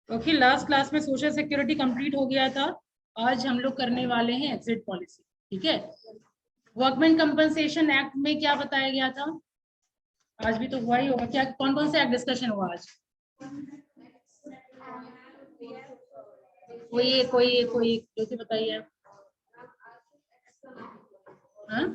Okay, last class में social security complete हो गया था। आज हम लोग करने वाले हैं एग्जिट पॉलिसी। ठीक है, वर्कमैन कंपनसेशन एक्ट में क्या बताया गया था? आज भी तो हुआ ही होगा। क्या कौन कौन से एक्ट डिस्कशन हुआ आज? कोई जैसे बताइए। हाँ,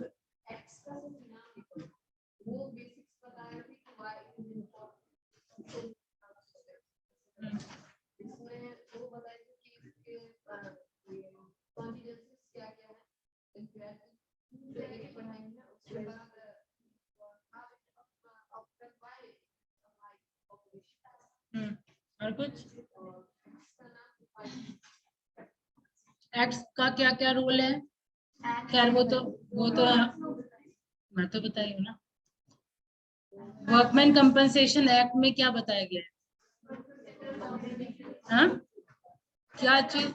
और कुछ एक्ट्स का क्या क्या रूल है? खैर वो तो मैं तो बताई हूँ ना। वर्कमैन कंपनसेशन एक्ट में क्या बताया गया है? हाँ, क्या चीज?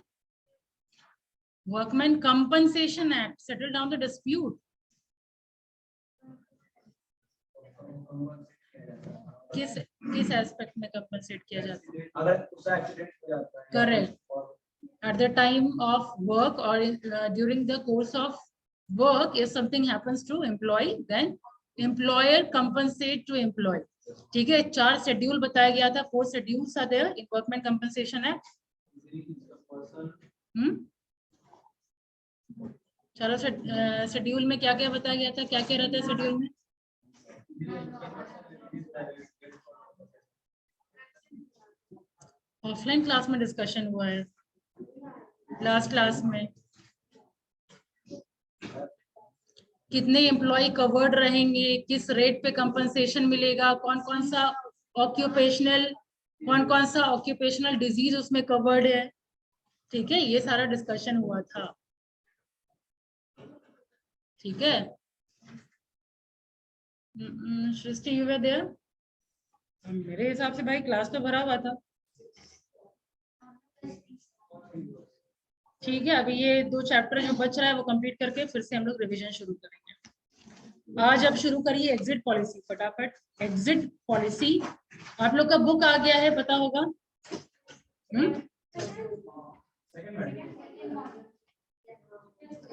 Workman compensation act settle down the dispute. किस एस्पेक्ट में कंपनसेट किया जाता है? अगर उसका एक्सीडेंट हो जाता है, correct. At the time of work और during the course of work, if something happens to employee, then employer compensate to employee. ठीक है, 4 शेड्यूल बताया गया था। 4 schedules are there in workman compensation act. चलो, शेड्यूल में क्या क्या बताया गया था? क्या क्या रहता है शेड्यूल में? ऑफलाइन क्लास में डिस्कशन हुआ है, लास्ट क्लास में। कितने एम्प्लॉय कवर्ड रहेंगे, किस रेट पे कंपनसेशन मिलेगा, कौन कौन सा ऑक्यूपेशनल डिजीज उसमें कवर्ड है। ठीक है, ये सारा डिस्कशन हुआ था। ठीक है, सृष्टि यू वर देयर? मेरे हिसाब से भाई क्लास तो भरा हुआ था। ठीक है, अभी ये 2 चैप्टर जो बच रहा है वो कंप्लीट करके फिर से हम लोग रिवीजन शुरू करेंगे। आज अब शुरू करिए एग्जिट पॉलिसी, फटाफट। एग्जिट पॉलिसी आप लोग का बुक आ गया है, पता होगा।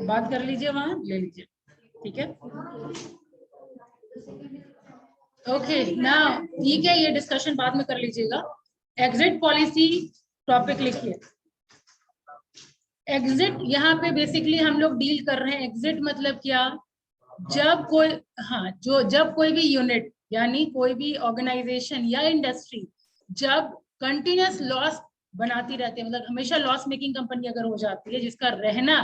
बात कर लीजिए, वहां ले लीजिए। ठीक है, ओके ना। ठीक है, ये डिस्कशन बाद में कर लीजिएगा। एग्जिट पॉलिसी टॉपिक लिखिए। एग्जिट यहाँ पे बेसिकली हम लोग डील कर रहे हैं। एग्जिट मतलब क्या? जब कोई, हाँ, जब कोई भी यूनिट यानी कोई भी ऑर्गेनाइजेशन या इंडस्ट्री जब कंटिन्यूअस लॉस बनाती रहती है, मतलब हमेशा लॉस मेकिंग कंपनी अगर हो जाती है, जिसका रहना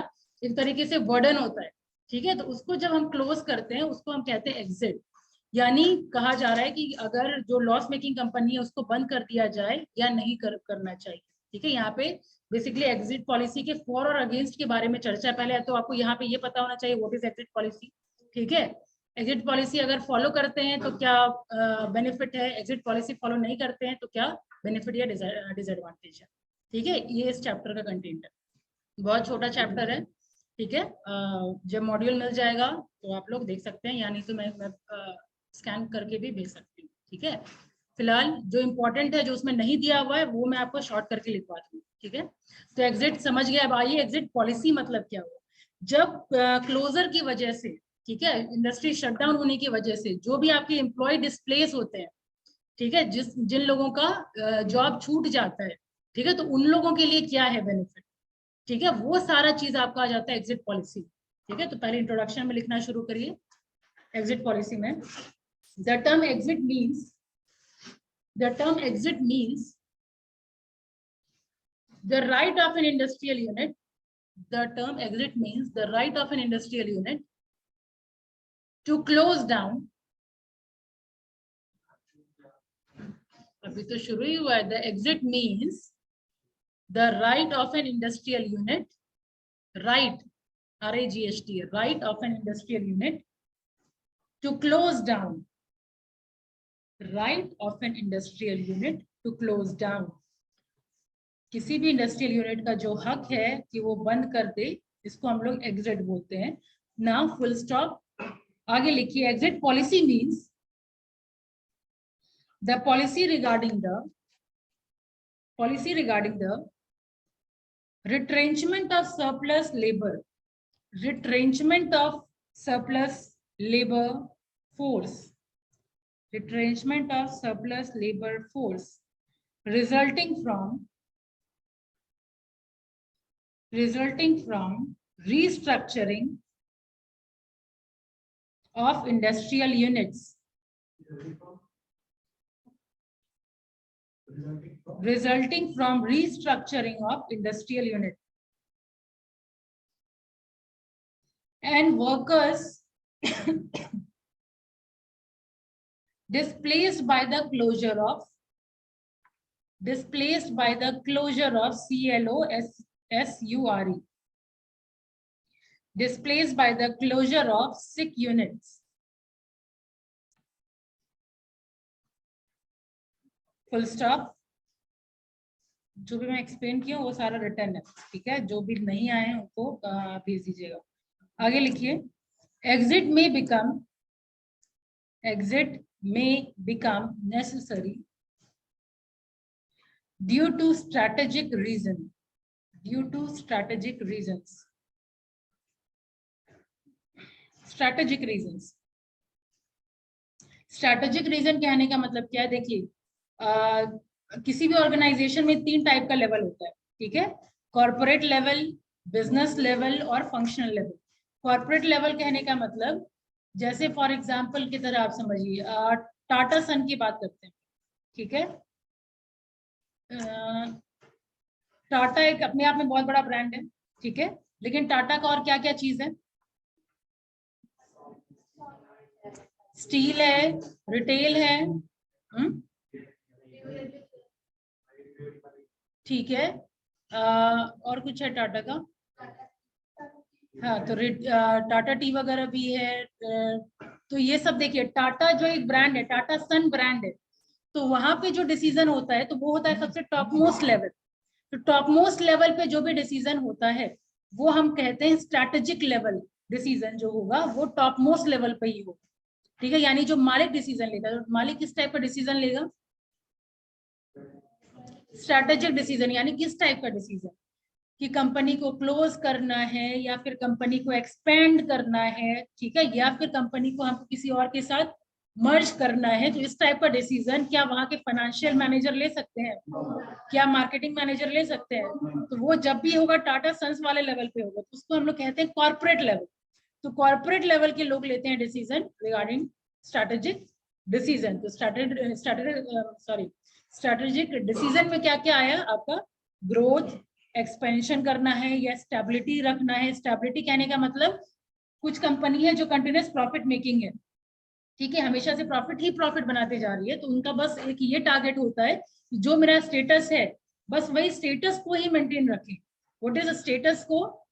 एक तरीके से बर्डन होता है, ठीक है, तो उसको जब हम क्लोज करते हैं उसको हम कहते हैं एग्जिट। यानी कहा जा रहा है कि अगर जो लॉस मेकिंग कंपनी है उसको बंद कर दिया जाए या नहीं करना चाहिए। ठीक है, यहाँ पे बेसिकली एग्जिट पॉलिसी के फॉर और अगेंस्ट के बारे में चर्चा है। पहले तो आपको यहाँ पे ये पता होना चाहिए व्हाट इज एग्जिट पॉलिसी। ठीक है, एग्जिट पॉलिसी अगर फॉलो करते हैं तो क्या बेनिफिट है, एग्जिट पॉलिसी फॉलो नहीं करते हैं तो क्या बेनिफिट या डिसएडवांटेज है। ठीक है, ये इस चैप्टर का कंटेंट है। बहुत छोटा चैप्टर है। ठीक है, जब मॉड्यूल मिल जाएगा तो आप लोग देख सकते हैं, यानी तो मैं स्कैन करके भी भेज सकती हूँ। ठीक है, फिलहाल जो इम्पोर्टेंट है जो उसमें नहीं दिया हुआ है वो मैं आपको शॉर्ट करके लिखवा दूँ। ठीक है, तो एग्जिट समझ गया। अब आइए, एग्जिट पॉलिसी मतलब क्या हुआ? जब क्लोजर की वजह से, ठीक है, इंडस्ट्री शटडाउन होने की वजह से जो भी आपके एम्प्लॉय डिस्प्लेस होते हैं, ठीक है, जिन लोगों का जॉब छूट जाता है, ठीक है, तो उन लोगों के लिए क्या है बेनिफिट, ठीक है, वो सारा चीज आपका आ जाता है एग्जिट पॉलिसी। ठीक है, तो पहले इंट्रोडक्शन में लिखना शुरू करिए। एग्जिट पॉलिसी में the term exit means the right of an industrial unit. The term exit means the right of an industrial unit to close down. अभी तो शुरू ही हुआ है। The exit means the right of an industrial unit, right, R-A-G-H-T, right of an industrial unit to close down. Right of an industrial unit to close down. किसी भी industrial unit का जो हक है कि वो बंद कर दे, इसको हम लोग एग्जिट बोलते हैं। Now full stop. आगे लिखिए, exit policy means the policy regarding the policy regarding the retrenchment of surplus labor, retrenchment of surplus labor force, retrenchment of surplus labor force resulting from restructuring of industrial units, resulting from restructuring of industrial unit, and workers displaced by the closure of CLOSURE, displaced by the closure of sick units. Full stop. जो भी मैं explain किया वो सारा return है, ठीक है। जो भी नहीं आए हैं उनको भेज दीजिएगा। आगे लिखिए, exit may become necessary due to strategic reasons, strategic reason कहने का मतलब क्या है? देखिए, किसी भी ऑर्गेनाइजेशन में 3 टाइप का लेवल होता है, ठीक है। कॉर्पोरेट लेवल, बिजनेस लेवल और फंक्शनल लेवल। कॉर्पोरेट लेवल कहने का मतलब, जैसे फॉर एग्जांपल की तरह आप समझिए, टाटा सन की बात करते हैं, ठीक है। टाटा एक अपने आप में बहुत बड़ा ब्रांड है, ठीक है, लेकिन टाटा का और क्या क्या चीज है? स्टील है, रिटेल है, ठीक है। और कुछ है टाटा का? हाँ, तो टाटा टी वगैरह भी है। तो ये सब देखिए, टाटा जो एक ब्रांड है, टाटा सन ब्रांड है, तो वहां पे जो डिसीजन होता है तो वो होता है सबसे टॉप मोस्ट लेवल। तो टॉप मोस्ट लेवल पे जो भी डिसीजन होता है वो हम कहते हैं स्ट्रैटेजिक लेवल डिसीजन जो होगा वो टॉप मोस्ट लेवल पे ही होगा, ठीक है। यानी जो मालिक डिसीजन लेगा, तो मालिक किस टाइप का डिसीजन लेगा? Strategic decision. यानी किस टाइप का डिसीजन? कि कंपनी को क्लोज करना है या फिर कंपनी को एक्सपेंड करना है, ठीक है, या फिर कंपनी को हमको किसी और के साथ मर्ज करना है। तो इस टाइप का डिसीजन क्या वहां के फाइनेंशियल मैनेजर ले सकते हैं? क्या मार्केटिंग मैनेजर ले सकते हैं? तो वो जब भी होगा टाटा सन्स वाले लेवल पे होगा, तो उसको हम लोग कहते हैं कॉर्पोरेट लेवल। तो कॉर्पोरेट लेवल के लोग लेते हैं डिसीजन रिगार्डिंग स्ट्रैटेजिक डिसीजन। तो स्ट्रैटेजिक डिसीजन में क्या क्या आया आपका? ग्रोथ, एक्सपेंशन करना है या स्टेबिलिटी रखना है। स्टेबिलिटी कहने का मतलब, कुछ कंपनी है जो कंटिन्यूस प्रॉफिट मेकिंग है, ठीक है, हमेशा से प्रॉफिट ही प्रॉफिट बनाते जा रही है, तो उनका बस एक ये टारगेट होता है कि जो मेरा स्टेटस है बस वही स्टेटस को ही मेंटेन रखें। व्हाट इज स्टेटस को?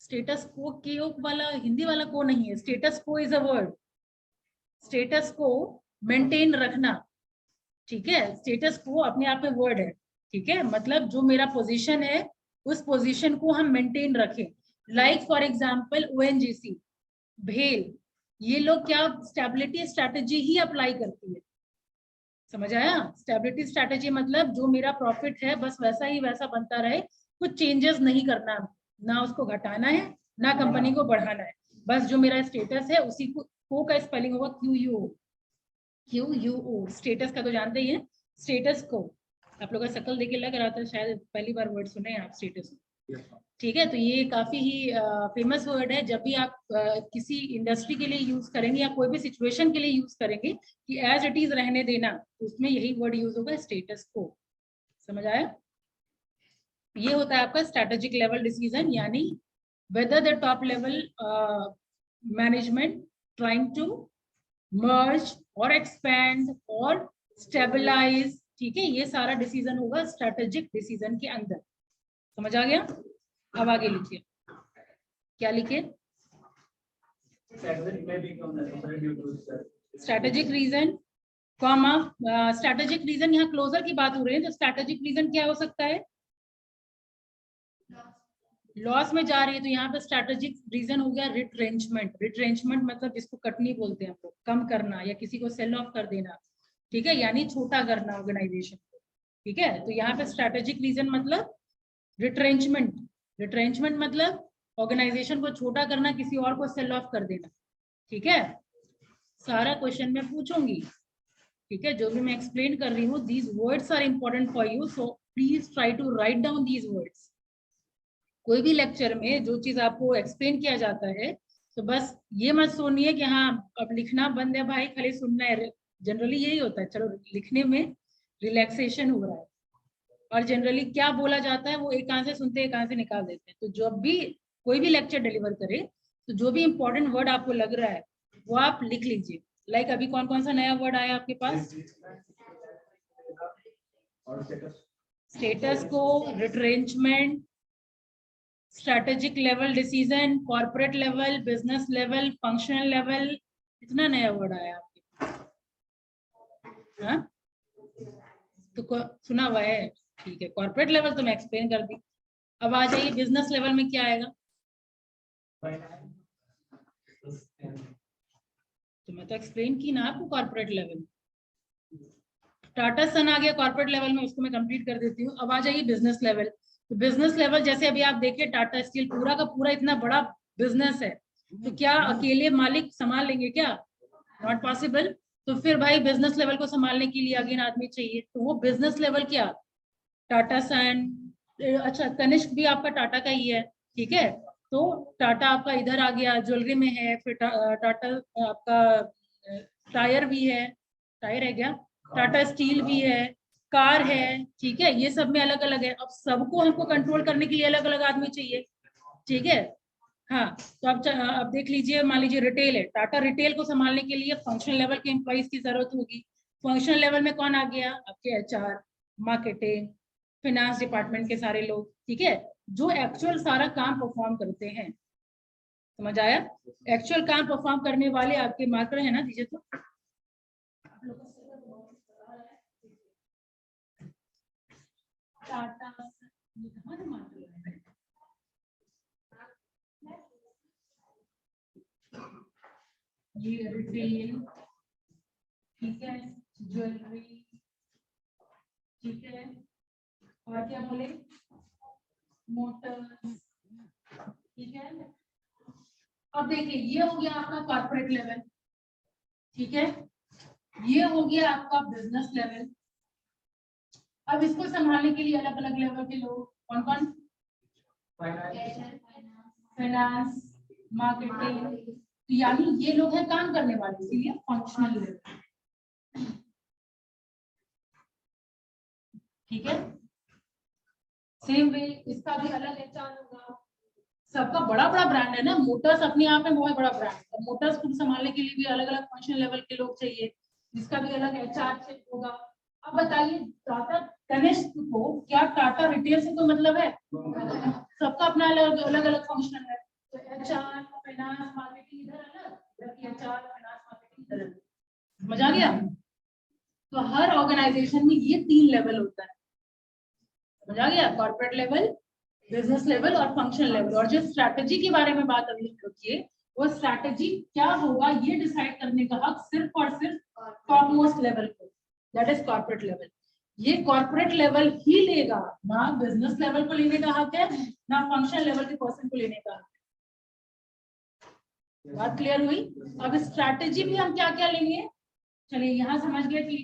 स्टेटस को के वाला हिंदी वाला को नहीं है, स्टेटस को इज अ वर्ड। स्टेटस को मेंटेन रखना, ठीक है। स्टेटस को अपने आप में वर्ड है, ठीक है, मतलब जो मेरा पोजीशन है उस पोजीशन को हम मेंटेन रखें। लाइक फॉर एग्जांपल ONGC, भेल, ये लोग क्या स्टेबिलिटी स्ट्रैटेजी ही अप्लाई करती है। समझ आया? स्टेबिलिटी स्ट्रैटेजी मतलब जो मेरा प्रॉफिट है बस वैसा ही वैसा बनता रहे, कुछ चेंजेस नहीं करना, ना उसको घटाना है ना कंपनी को बढ़ाना है, बस जो मेरा स्टेटस है उसी को का स्पेलिंग होगा QUO। स्टेटस का तो जानते ही है, स्टेटस को। आप लोग का शक्ल देख के लग रहा था शायद पहली बार वर्ड सुने आप स्टेटस, ठीक है। तो ये काफी ही फेमस वर्ड है। जब भी आप किसी इंडस्ट्री के लिए यूज करेंगे या कोई भी सिचुएशन के लिए यूज करेंगे कि एज इट इज रहने देना, तो उसमें यही वर्ड यूज होगा, स्टेटस को। समझ आया? ये होता है आपका स्ट्रैटेजिक लेवल डिसीजन, यानी whether the top level management trying to merge or expand or stabilize, ठीक है, ये सारा डिसीजन होगा स्ट्रैटेजिक डिसीजन के अंदर। समझ आ गया? अब आगे लिखिए, क्या लिखे? Strategic reason, comma, strategic reason, यहाँ क्लोजर की बात हो रही है, तो स्ट्रैटेजिक रीजन क्या हो सकता है? लॉस में जा रही है, तो यहाँ पे स्ट्रैटेजिक रीजन हो गया रिट्रेंचमेंट। रिट्रेंचमेंट मतलब जिसको कटनी बोलते हैं हम लोग, कम करना या किसी को सेल ऑफ कर देना, ठीक है, यानी छोटा करना ऑर्गेनाइजेशन को, ठीक है। तो यहाँ पे स्ट्रैटेजिक रीजन मतलब रिट्रेंचमेंट, रिट्रेंचमेंट मतलब ऑर्गेनाइजेशन को छोटा करना, किसी और को सेल ऑफ कर देना। ठीक है, सारा क्वेश्चन में पूछूंगी। ठीक है, जो भी मैं एक्सप्लेन कर रही हूँ, these words are important for you, so please try to write down these words. कोई भी लेक्चर में जो चीज आपको एक्सप्लेन किया जाता है, तो बस ये मत सुनिए कि हाँ अब लिखना बंद है भाई, खाली सुनना है। जनरली यही होता है, चलो लिखने में रिलैक्सेशन हो रहा है, और जनरली क्या बोला जाता है वो एक कान से सुनते एक कान से निकाल देते हैं। तो जब भी कोई भी लेक्चर डिलीवर करे, तो जो भी इंपॉर्टेंट वर्ड आपको लग रहा है वो आप लिख लीजिए। लाइक अभी कौन कौन सा नया वर्ड आया आपके पास? स्टेटस को, retrenchment, strategic level decision, corporate level, business level, functional level, इतना नया वर्ड आया आपके पास। हाँ? तो सुना हुआ है, ठीक है। कॉर्पोरेट लेवल तो मैं एक्सप्लेन कर दी। अब आ जाइए बिजनेस लेवल में क्या आएगा? तो मैं तो एक्सप्लेन की ना आपको कॉर्पोरेट लेवल। टाटा सन आ गया कॉर्पोरेट लेवल में, उसको मैं कंप्लीट कर देती हूँ। अब आ जाइए बिजनेस लेवल। तो बिजनेस लेवल जैसे अभी आप देखिए, टाटा स्टील पूरा का पूरा इतना बड़ा बिजनेस है, तो क्या अकेले मालिक संभाल लेंगे क्या? Not possible. तो फिर भाई बिजनेस लेवल को संभालने के लिए अगेन आदमी चाहिए, तो वो बिजनेस लेवल क्या? टाटा सन, अच्छा तनिष्क भी आपका टाटा का ही है, ठीक है। तो टाटा आपका इधर आ गया, ज्वेलरी में है। फिर टाटा आपका टायर भी है, टायर है क्या? टाटा स्टील भी है, कार है, ठीक है। ये सब में अलग अलग है। अब सबको हमको कंट्रोल करने के लिए अलग अलग आदमी चाहिए, ठीक है। हाँ, तो अब देख लीजिए, मान लीजिए रिटेल है, टाटा रिटेल को संभालने के लिए फंक्शनल लेवल के एम्प्लॉइज की जरूरत होगी। फंक्शनल लेवल में कौन आ गया? आपके एचआर, मार्केटिंग, फाइनेंस डिपार्टमेंट के सारे लोग, ठीक है, जो एक्चुअल सारा काम परफॉर्म करते हैं। समझ आया? एक्चुअल काम परफॉर्म करने वाले आपके मार्कर है ना, दीजिए तो। टाटा ये रिटेल, ठीक है, ज्वेलरी, ठीक है, और क्या बोले? मोटर्स, ठीक है। अब देखिए, ये हो गया आपका कॉर्पोरेट लेवल, ठीक है। ये हो गया आपका बिजनेस लेवल। अब इसको संभालने के लिए अलग अलग लेवल के लोग, कौन कौन? फाइनेंस, मार्केटिंग, यानी ये लोग हैं काम करने वाले, इसीलिए फंक्शनल लेवल, ठीक है। सेम वे इसका भी अलग एचआर होगा। सबका बड़ा बड़ा ब्रांड है ना, मोटर्स अपने आप में बहुत बड़ा ब्रांड है। मोटर्स को संभालने के लिए भी अलग अलग फंक्शनल लेवल के लोग चाहिए, जिसका भी अलग एचआर होगा। अब बताइए, टाटा तनिष्क को क्या टाटा रिटेल से कोई मतलब है? सबका अपना अलग अलग अलग फंक्शन है। तो एचआर, फाइनेंस, मार्केटिंग इधर अलग, इधर एचआर, फाइनेंस, मार्केटिंग इधर अलग। समझ आ गया? तो हर ऑर्गेनाइजेशन में ये 3 लेवल होता है। समझ आ गया? कॉर्पोरेट लेवल, बिजनेस लेवल और फंक्शनल लेवल। और जो स्ट्रैटेजी के बारे में बात अभी रखिए, वो स्ट्रैटेजी क्या होगा ये डिसाइड करने का हक सिर्फ और सिर्फ टॉप मोस्ट लेवल को, दैट इज कॉर्पोरेट लेवल। ये कॉर्पोरेट लेवल ही लेगा, ना बिजनेस लेवल को लेने का हक है, ना फंक्शनल लेवल के पर्सन को लेने का हक है। बात क्लियर हुई? अब स्ट्रैटेजी भी हम क्या क्या लेंगे, चलिए यहां समझ गए कि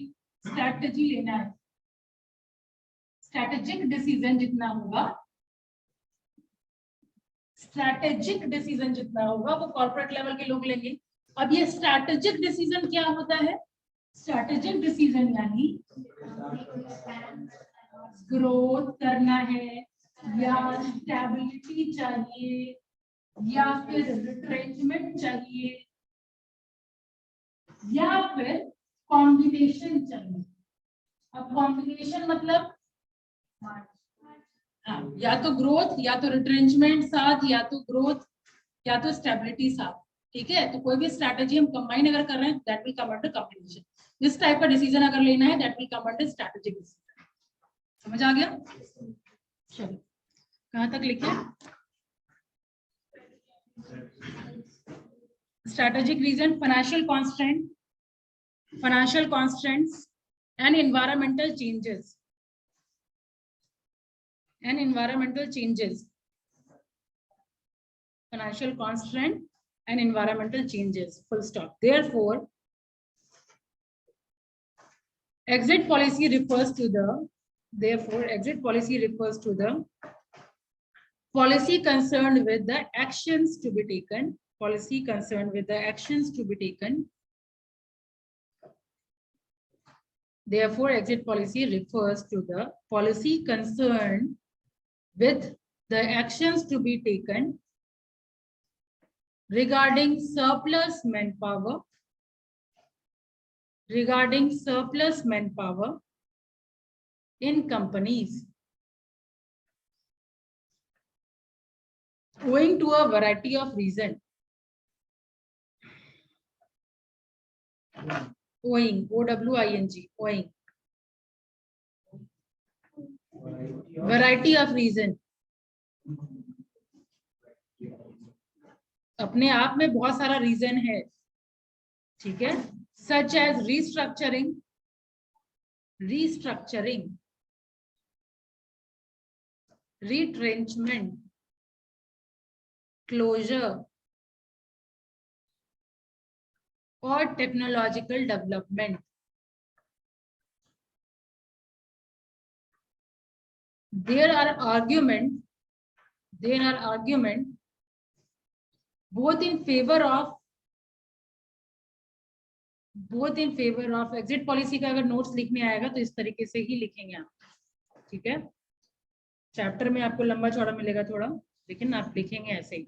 स्ट्रैटेजी लेना है। स्ट्रैटेजिक डिसीजन जितना होगा, स्ट्रैटेजिक डिसीजन जितना होगा वो कॉर्पोरेट लेवल के लोग लेंगे। अब ये स्ट्रैटेजिक डिसीजन क्या होता है? स्ट्रैटेजिक डिसीजन यानी ग्रोथ करना है, या स्टेबिलिटी चाहिए, या फिर रिट्रेंचमेंट चाहिए, या फिर कॉम्बिनेशन चाहिए। अब कॉम्बिनेशन मतलब या तो ग्रोथ, या तो रिट्रेंचमेंट साथ, या तो ग्रोथ, या तो स्टेबिलिटी साथ, ठीक है। तो कोई भी स्ट्रैटेजी हम कंबाइन अगर कर रहे हैं, that will come under combination. इस टाइप का डिसीजन अगर लेना है, that will come under strategic decision. समझ आ गया? चलो, कहां तक लिखे? Strategic reason, financial constants and environmental changes. and environmental changes. Financial constraint and environmental changes, full stop. Therefore, exit policy refers to the policy concerned with the actions to be taken. Therefore, exit policy refers to the policy concerned with the actions to be taken regarding surplus manpower in companies owing to a variety of reasons. Owing, O-W-I-N-G, owing. Variety of reason. अपने आप में बहुत सारा reason है, ठीक है, such as restructuring, retrenchment, closure, or technological development. There are arguments both in favor of exit policy का। अगर नोट्स लिखने आएगा तो इस तरीके से ही लिखेंगे आप, ठीक है। चैप्टर में आपको लंबा चौड़ा मिलेगा थोड़ा, लेकिन आप लिखेंगे ऐसे ही,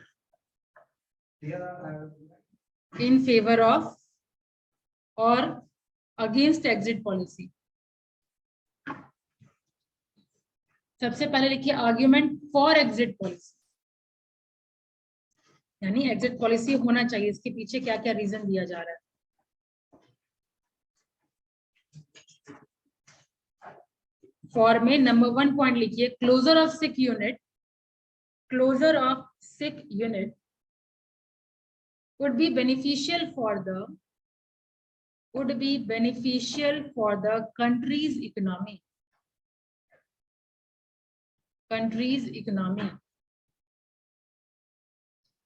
इन फेवर ऑफ और अगेंस्ट एग्जिट पॉलिसी। सबसे पहले लिखिए आर्ग्यूमेंट फॉर एग्जिट पॉलिसी, यानी एग्जिट पॉलिसी होना चाहिए, इसके पीछे क्या क्या रीजन दिया जा रहा है। फॉर में नंबर 1 पॉइंट लिखिए, closure of sick unit would be beneficial for the country's economy.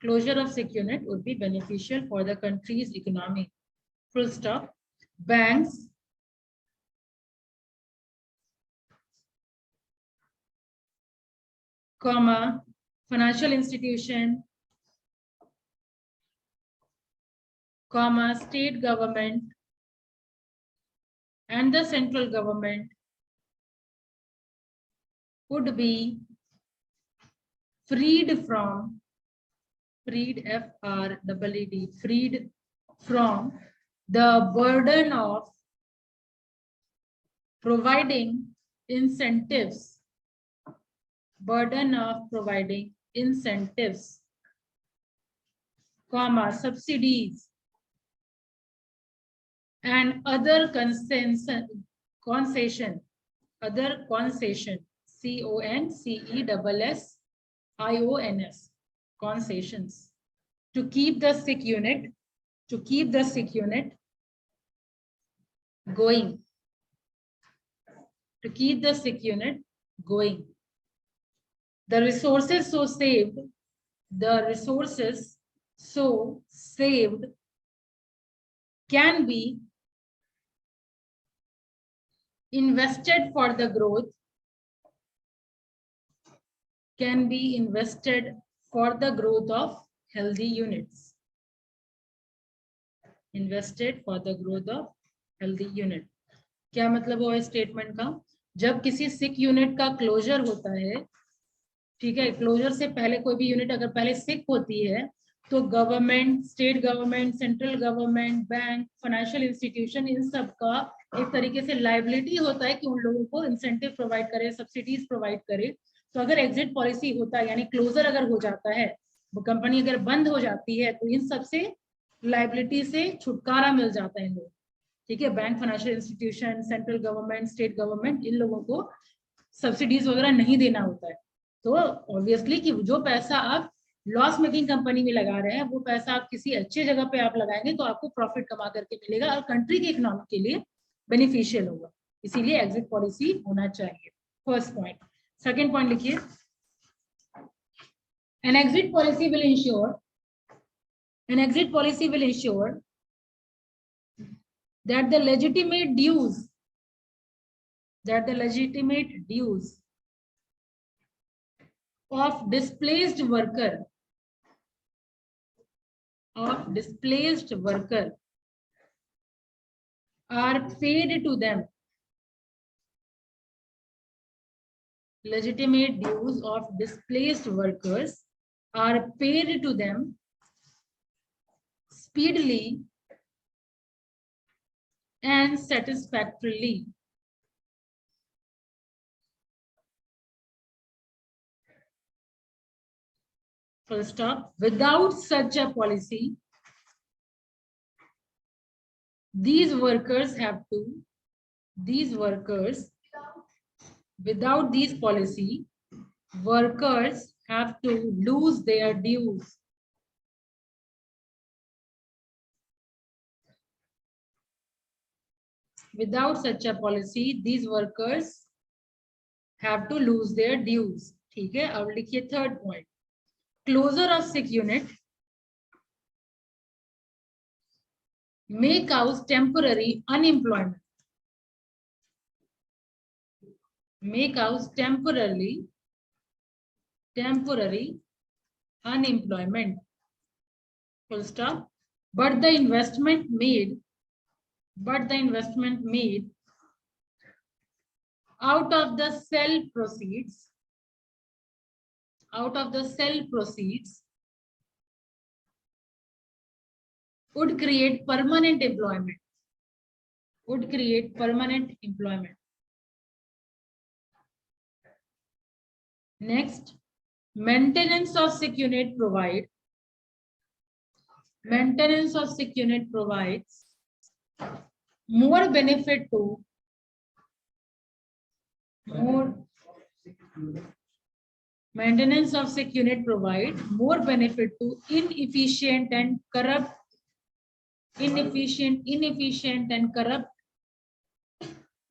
Closure of sick unit would be beneficial for the country's economy. Full stop. Banks, comma, financial institution, comma, state government and the central government would be freed from the burden of providing incentives, comma, subsidies and other concession, CONCESSIONS, concessions, to keep the sick unit going. The resources so saved can be invested for the growth, of healthy units. क्या मतलब हुआ statement का? जब किसी सिक unit का closure होता है, ठीक है, क्लोजर से पहले कोई भी यूनिट अगर पहले सिक होती है तो government, state government, central government, bank, financial institution, इन सब का एक तरीके से लायबिलिटी होता है कि उन लोगों को इंसेंटिव प्रोवाइड करे, सब्सिडीज प्रोवाइड करे। तो अगर एग्जिट पॉलिसी होता है, यानी क्लोजर अगर हो जाता है, वो कंपनी अगर बंद हो जाती है, तो इन सब से लायबिलिटी से छुटकारा मिल जाता है इन लोग, ठीक है। Bank, financial institution, central government, state government, इन लोगों को सब्सिडीज वगैरह नहीं देना होता है। तो ऑब्वियसली कि जो पैसा आप लॉस मेकिंग कंपनी में लगा रहे हैं, वो पैसा आप किसी अच्छे जगह पे आप लगाएंगे तो आपको प्रॉफिट कमा करके मिलेगा और कंट्री के इकोनॉमी के लिए बेनिफिशियल होगा। इसीलिए एग्जिट पॉलिसी होना चाहिए, फर्स्ट पॉइंट। सेकेंड पॉइंट लिखिए, an exit policy will ensure that the legitimate dues of displaced worker are paid to them. Legitimate dues of displaced workers are paid to them speedily and satisfactorily. Full stop. Without such a policy, without these policy, workers have to lose their dues. Without such a policy, these workers have to lose their dues. ठीक है, अब लिखिए third point, closure of sick unit may cause temporary unemployment. Temporary unemployment. Full stop. But the investment made out of the sale proceeds would create permanent employment. Next, maintenance of sick unit provides more benefit to inefficient and corrupt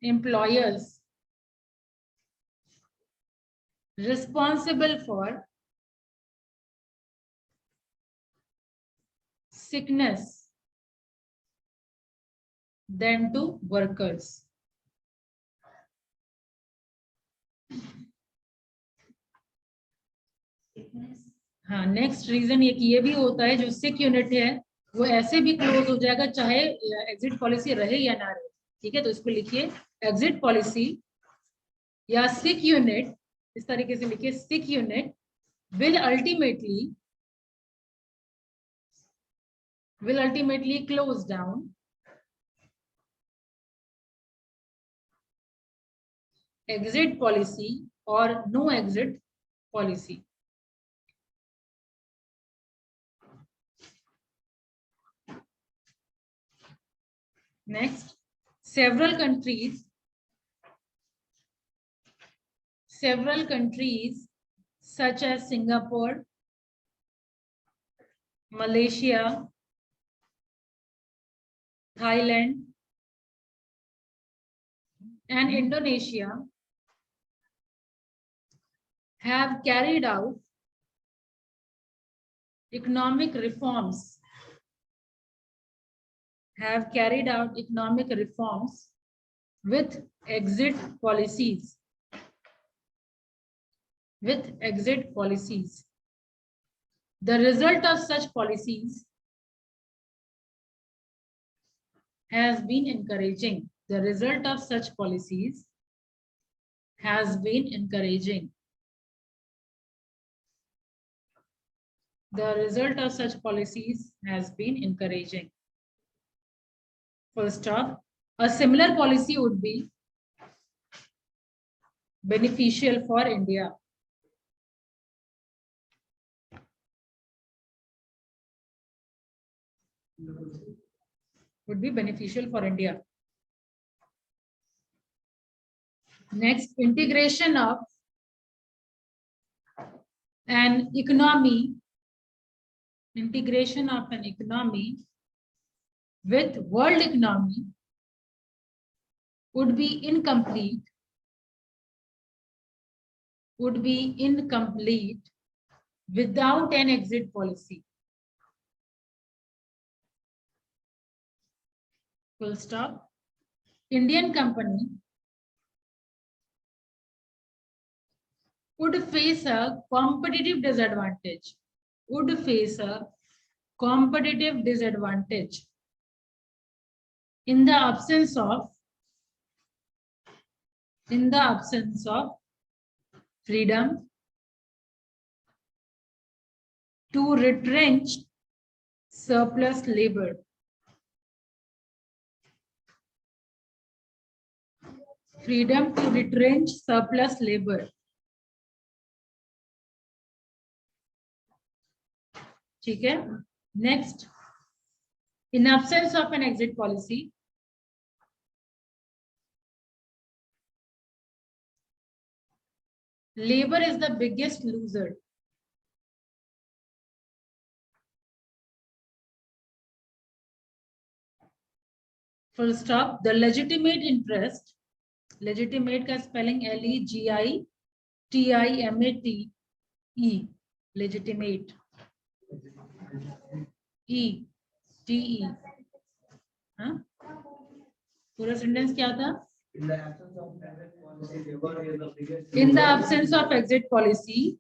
employers responsible for sickness than to workers. हाँ, next reason ये भी होता है, जो सिक unit है वो ऐसे भी क्लोज हो जाएगा चाहे एग्जिट पॉलिसी रहे या ना रहे. ठीक है, तो इसको लिखिए, एग्जिट पॉलिसी या सिक यूनिट, इस तरीके से लिखिए, सिक unit will ultimately close down exit policy or no exit policy. Next, several countries such as Singapore, Malaysia, Thailand, and Indonesia have carried out economic reforms with exit policies. The result of such policies has been encouraging. Full stop. A similar policy would be beneficial for India. Next, integration of an economy with world economy would be incomplete would be incomplete without an exit policy. Full stop. Indian company would face a competitive disadvantage. Would face a competitive disadvantage in the absence of freedom to retrench surplus labor. Freedom to retrench surplus labor. ठीक है. Next, in absence of an exit policy, labor is the biggest loser. Full stop. The legitimate interest, legitimate का spelling L-E-G-I-T-I-M-A-T-E, legitimate, E-T-E. हाँ, पूरा sentence क्या था? In the absence of exit policy, labor is the biggest. In the absence of exit policy,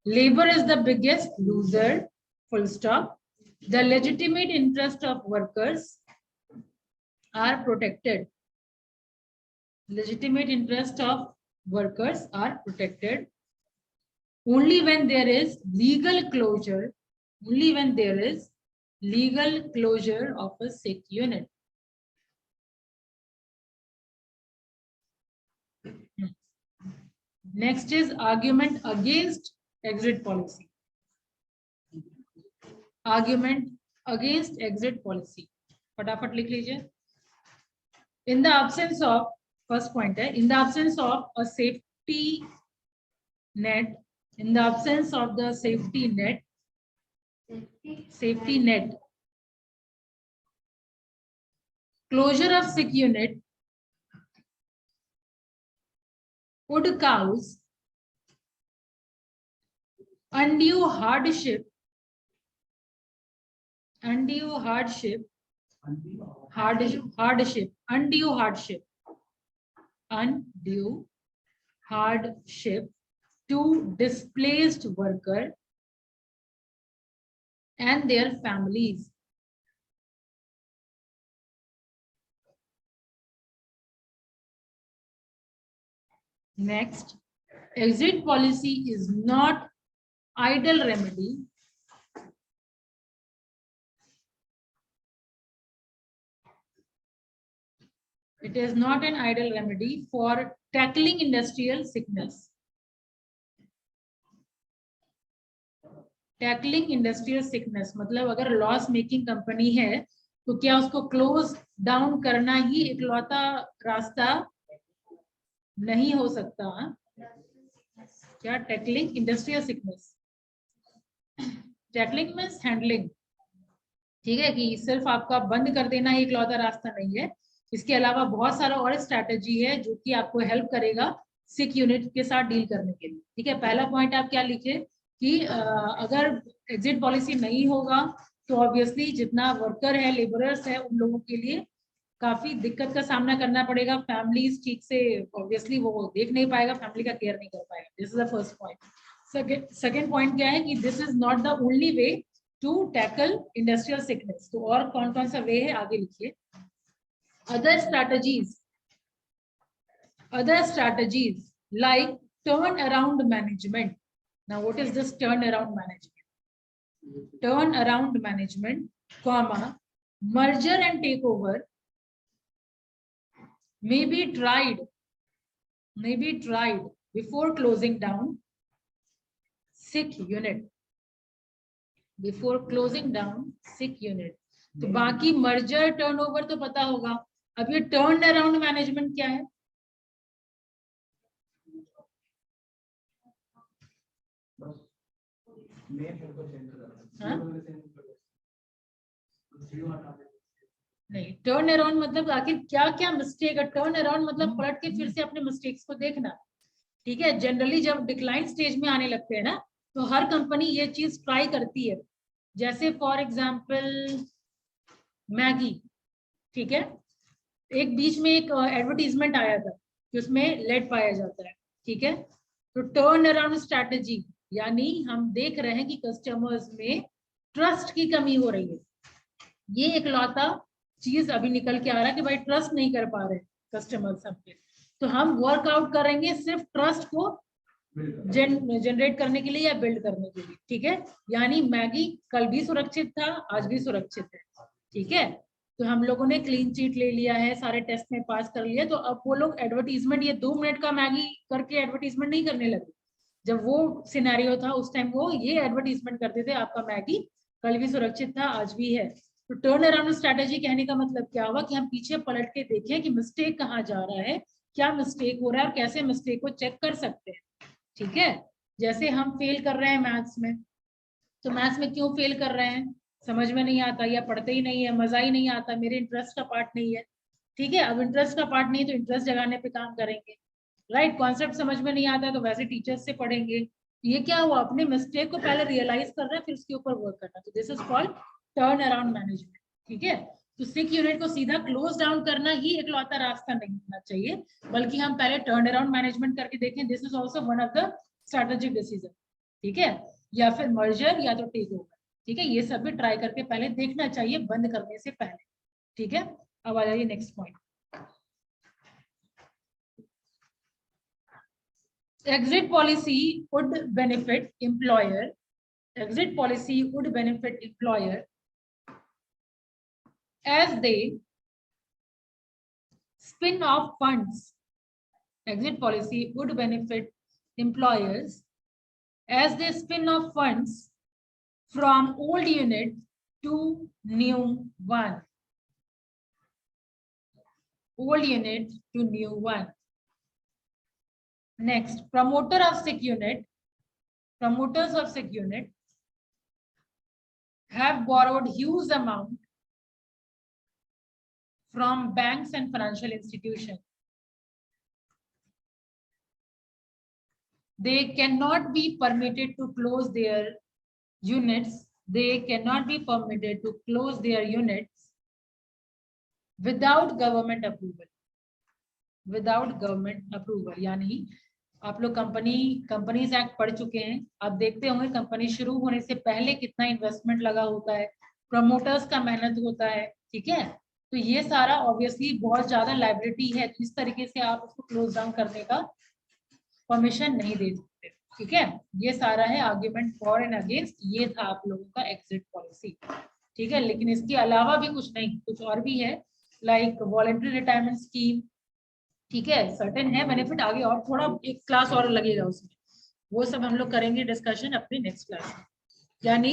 labor is the biggest loser. Full stop. The legitimate interest of workers are protected. Legitimate interest of workers are protected only when there is legal closure. Only when there is legal closure of a sick unit. Next is argument against exit policy. Argument against exit policy. फटाफट लिख लीजिए. In the absence of, first point है, in the absence of a safety net, in the absence of the safety net, closure of sick unit would cause undue hardship to displaced worker and their families. Next, exit policy is not ideal remedy It is not an ideal remedy for tackling industrial sickness. Tackling industrial sickness मतलब अगर loss making company है तो क्या उसको close down करना ही इकलौता रास्ता नहीं हो सकता? क्या tackling industrial sickness, tackling means handling, ठीक है, कि सिर्फ आपका बंद कर देना ही इकलौता रास्ता नहीं है, इसके अलावा बहुत सारा और स्ट्रैटेजी है जो कि आपको हेल्प करेगा सिक यूनिट के साथ डील करने के लिए। ठीक है, पहला पॉइंट आप क्या लिखे कि अगर एग्जिट पॉलिसी नहीं होगा तो ऑब्वियसली जितना वर्कर है, लेबरर्स है, उन लोगों के लिए काफी दिक्कत का सामना करना पड़ेगा। फैमिलीज ठीक से ऑब्वियसली वो देख नहीं पाएगा, फैमिली का केयर नहीं कर पाएगा। This is the first point. Second point क्या है कि this is not the only way to tackle industrial sickness. तो और कौन कौन सा वे है आगे लिखिए। Other strategies like turnaround management. Now what is this turnaround management? Turnaround management, comma, merger and takeover may be tried before closing down sick unit. Before closing down sick unit. तो बाकी मर्जर टर्नओवर तो पता होगा, अब ये turn around management क्या है? नहीं, टर्न अराउंड मतलब आखिर क्या क्या मिस्टेक है? टर्न अराउंड मतलब पलट के फिर से अपने मिस्टेक्स को देखना ठीक है, जनरली जब डिक्लाइन स्टेज में आने लगते हैं ना, तो हर कंपनी ये चीज ट्राई करती है। जैसे फॉर एग्जाम्पल मैगी, ठीक है, एक बीच में एक एडवर्टीजमेंट आया था कि उसमें लेड पाया जाता है, ठीक है। तो टर्न अराउंड स्ट्रैटेजी, यानी हम देख रहे हैं कि कस्टमर्स में ट्रस्ट की कमी हो रही है। ये इकलौता चीज अभी निकल के आ रहा है कि भाई ट्रस्ट नहीं कर पा रहे कस्टमर्स हम पे, तो हम वर्कआउट करेंगे सिर्फ ट्रस्ट को जनरेट करने के लिए या बिल्ड करने के लिए, ठीक है। यानी मैगी कल भी सुरक्षित था, आज भी सुरक्षित है, ठीक है। तो हम लोगों ने क्लीन चीट ले लिया है, सारे टेस्ट में पास कर लिया, तो अब वो लोग एडवर्टीजमेंट ये 2 मिनट का मैगी करके एडवर्टीजमेंट नहीं करने लगे। जब वो सिनेरियो था उस टाइम वो ये एडवर्टीजमेंट करते थे, आपका मैगी कल भी सुरक्षित था, आज भी है। तो टर्न अराउंड स्ट्रैटेजी कहने का मतलब क्या हुआ कि हम पीछे पलट के देखें कि मिस्टेक कहाँ जा रहा है, क्या मिस्टेक हो रहा है और कैसे मिस्टेक को चेक कर सकते हैं, ठीक है। जैसे हम फेल कर रहे हैं मैथ्स में, तो मैथ्स में क्यों फेल कर रहे हैं, समझ में नहीं आता या पढ़ते ही नहीं है, मजा ही नहीं आता, मेरे इंटरेस्ट का पार्ट नहीं है, ठीक है। अब इंटरेस्ट का पार्ट नहीं है तो इंटरेस्ट जगाने पे काम करेंगे, राइट। कॉन्सेप्ट समझ में नहीं आता तो वैसे टीचर्स से पढ़ेंगे। ये क्या हुआ, अपने मिस्टेक को पहले रियलाइज कर रहे हैं, फिर उसके ऊपर वर्क करना, तो this is called turn around management, ठीक है। तो सिक यूनिट को सीधा क्लोज डाउन करना ही इकलौता रास्ता नहीं होना चाहिए, बल्कि हम पहले टर्न अराउंड मैनेजमेंट करके देखें, this is also one of the strategic decision, ठीक है। या फिर मर्जर या तो टेक ओवर, ठीक है। ये सब भी ट्राई करके पहले देखना चाहिए बंद करने से पहले, ठीक है। अब आ जाइए next point, exit policy would benefit employer, exit policy would benefit employer as they spin off funds, exit policy would benefit employers as they spin off funds from old unit to new one, old unit to new one. Next, promoters of sick unit have borrowed huge amount from banks and financial institutions. They cannot be permitted to close their units. They cannot be permitted to close their units without government approval. Without government approval, यानी आप लोग companies act पढ़ चुके हैं, आप देखते होंगे company शुरू होने से पहले कितना इन्वेस्टमेंट लगा होता है, प्रमोटर्स का मेहनत होता है, ठीक है। तो ये सारा ऑब्वियसली बहुत ज्यादा लायबिलिटी है, तो इस तरीके से आप उसको क्लोज डाउन करने का परमिशन नहीं दे सकते, ठीक है। ये सारा है आर्ग्यूमेंट फॉर एंड अगेंस्ट, ये था आप लोगों का एग्जिट पॉलिसी, ठीक है। लेकिन इसके अलावा भी कुछ नहीं, कुछ और भी है, लाइक वॉलंटरी रिटायरमेंट स्कीम, ठीक है, सर्टेन है बेनिफिट, आगे और थोड़ा एक क्लास और लगेगा उसमें, वो सब हम लोग करेंगे डिस्कशन अपने नेक्स्ट क्लास में। यानी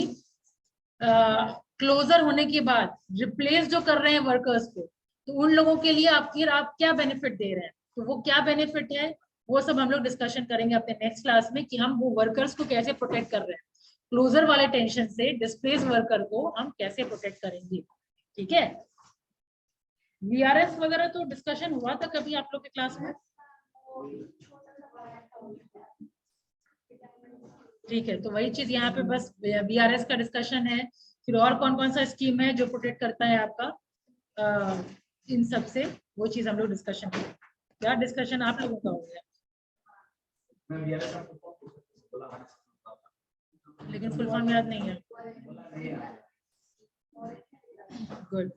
क्लोजर होने के बाद रिप्लेस जो कर रहे हैं वर्कर्स को, तो उन लोगों के लिए आप क्या बेनिफिट दे रहे हैं, तो वो क्या बेनिफिट है वो सब हम लोग डिस्कशन करेंगे अपने नेक्स्ट क्लास में, कि हम वो वर्कर्स को कैसे प्रोटेक्ट कर रहे हैं, क्लोजर वाले टेंशन से डिस्प्लेस वर्कर को हम कैसे प्रोटेक्ट करेंगे, ठीक है। वीआरएस वगैरह तो डिस्कशन हुआ था कभी आप लोग के क्लास में, ठीक है। तो वही चीज यहाँ पे बस वीआरएस का डिस्कशन है, फिर और कौन कौन सा स्कीम है जो प्रोटेक्ट करता है आपका इन सब से, वो चीज हम लोग डिस्कशन करें। क्या डिस्कशन आप लोगों का हो गया, लेकिन फुल फॉर्म याद नहीं है, गुड।